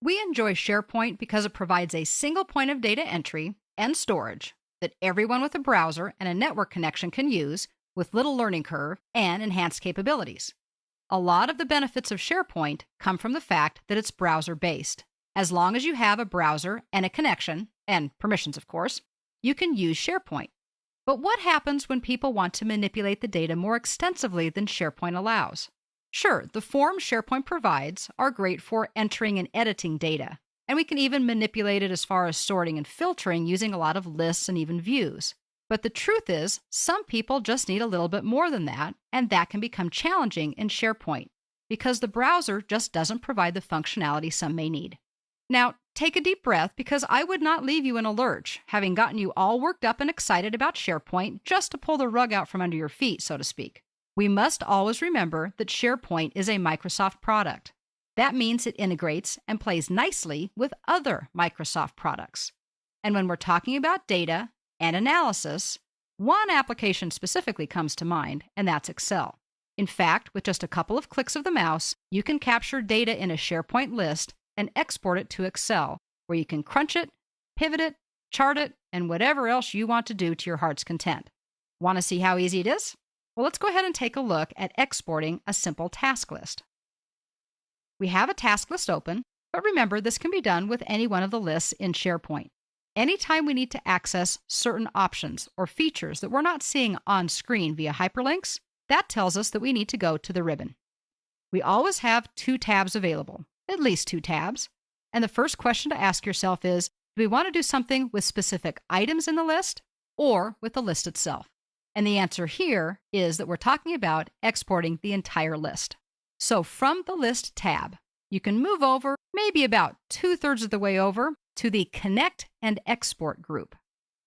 We enjoy SharePoint because it provides a single point of data entry and storage that everyone with a browser and a network connection can use with little learning curve and enhanced capabilities. A lot of the benefits of SharePoint come from the fact that it's browser-based. As long as you have a browser and a connection, and permissions of course, you can use SharePoint. But what happens when people want to manipulate the data more extensively than SharePoint allows? Sure, the forms SharePoint provides are great for entering and editing data, and we can even manipulate it as far as sorting and filtering using a lot of lists and even views. But the truth is, some people just need a little bit more than that, and that can become challenging in SharePoint because the browser just doesn't provide the functionality some may need. Now, take a deep breath because I would not leave you in a lurch, having gotten you all worked up and excited about SharePoint just to pull the rug out from under your feet, so to speak. We must always remember that SharePoint is a Microsoft product. That means it integrates and plays nicely with other Microsoft products. And when we're talking about data and analysis, one application specifically comes to mind, and that's Excel. In fact, with just a couple of clicks of the mouse, you can capture data in a SharePoint list and export it to Excel, where you can crunch it, pivot it, chart it, and whatever else you want to do to your heart's content. Want to see how easy it is? Well, let's go ahead and take a look at exporting a simple task list. We have a task list open, but remember this can be done with any one of the lists in SharePoint. Anytime we need to access certain options or features that we're not seeing on screen via hyperlinks, that tells us that we need to go to the ribbon. We always have two tabs available, at least two tabs, and the first question to ask yourself is, do we want to do something with specific items in the list or with the list itself? And the answer here is that we're talking about exporting the entire list. So from the List tab, you can move over maybe about 2/3 of the way over to the Connect and Export group.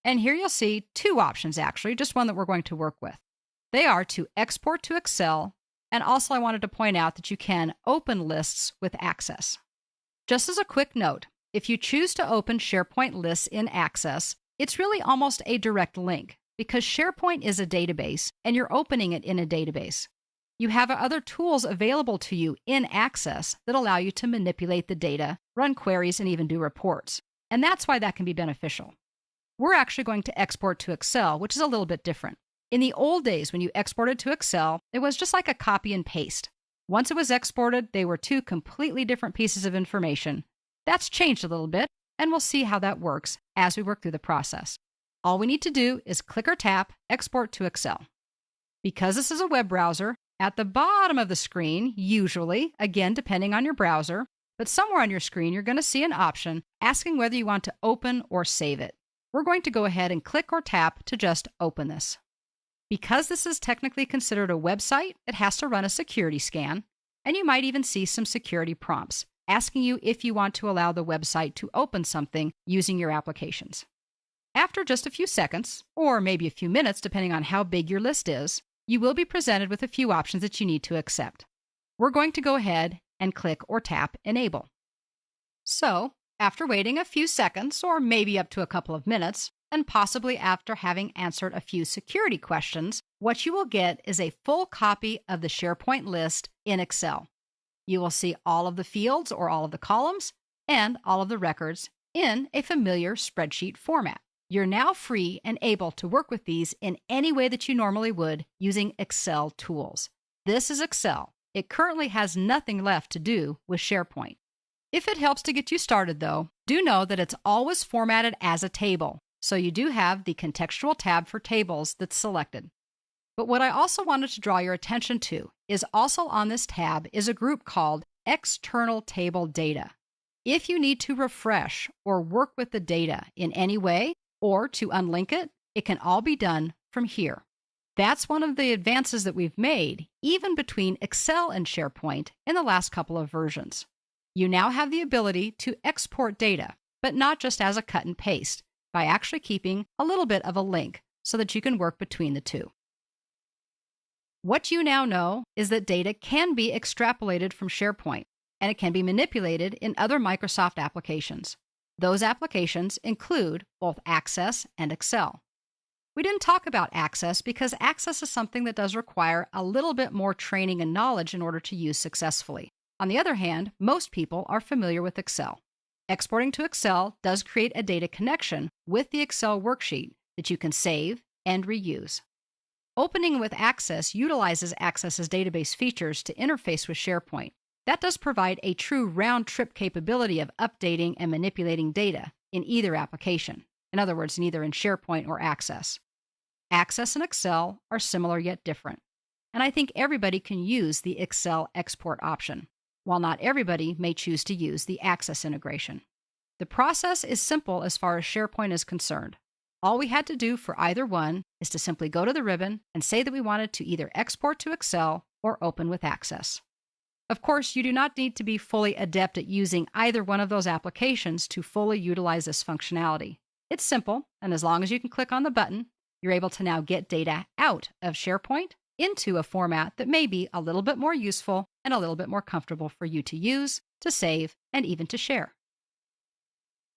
And here you'll see two options actually, just one that we're going to work with. They are to export to Excel, and also I wanted to point out that you can open lists with Access. Just as a quick note, if you choose to open SharePoint lists in Access, it's really almost a direct link because SharePoint is a database and you're opening it in a database. You have other tools available to you in Access that allow you to manipulate the data, run queries, and even do reports. And that's why that can be beneficial. We're actually going to export to Excel, which is a little bit different. In the old days, when you exported to Excel, it was just like a copy and paste. Once it was exported, they were two completely different pieces of information. That's changed a little bit, and we'll see how that works as we work through the process. All we need to do is click or tap Export to Excel. Because this is a web browser, at the bottom of the screen, usually, again depending on your browser, but somewhere on your screen you're going to see an option asking whether you want to open or save it. We're going to go ahead and click or tap to just open this. Because this is technically considered a website, it has to run a security scan, and you might even see some security prompts asking you if you want to allow the website to open something using your applications. After just a few seconds, or maybe a few minutes depending on how big your list is, you will be presented with a few options that you need to accept. We're going to go ahead and click or tap Enable. So, after waiting a few seconds, or maybe up to a couple of minutes, and possibly after having answered a few security questions, what you will get is a full copy of the SharePoint list in Excel. You will see all of the fields or all of the columns and all of the records in a familiar spreadsheet format. You're now free and able to work with these in any way that you normally would using Excel tools. This is Excel. It currently has nothing left to do with SharePoint. If it helps to get you started though, do know that it's always formatted as a table. So you do have the contextual tab for tables that's selected. But what I also wanted to draw your attention to is also on this tab is a group called External Table Data. If you need to refresh or work with the data in any way or to unlink it, it can all be done from here. That's one of the advances that we've made, even between Excel and SharePoint in the last couple of versions. You now have the ability to export data, but not just as a cut and paste, by actually keeping a little bit of a link so that you can work between the two. What you now know is that data can be extrapolated from SharePoint, and it can be manipulated in other Microsoft applications. Those applications include both Access and Excel. We didn't talk about Access because Access is something that does require a little bit more training and knowledge in order to use successfully. On the other hand, most people are familiar with Excel. Exporting to Excel does create a data connection with the Excel worksheet that you can save and reuse. Opening with Access utilizes Access's database features to interface with SharePoint. That does provide a true round-trip capability of updating and manipulating data in either application. In other words, neither in SharePoint or Access. Access and Excel are similar yet different, and I think everybody can use the Excel export option, while not everybody may choose to use the Access integration. The process is simple as far as SharePoint is concerned. All we had to do for either one is to simply go to the ribbon and say that we wanted to either export to Excel or open with Access. Of course, you do not need to be fully adept at using either one of those applications to fully utilize this functionality. It's simple, and as long as you can click on the button, you're able to now get data out of SharePoint into a format that may be a little bit more useful and a little bit more comfortable for you to use, to save, and even to share.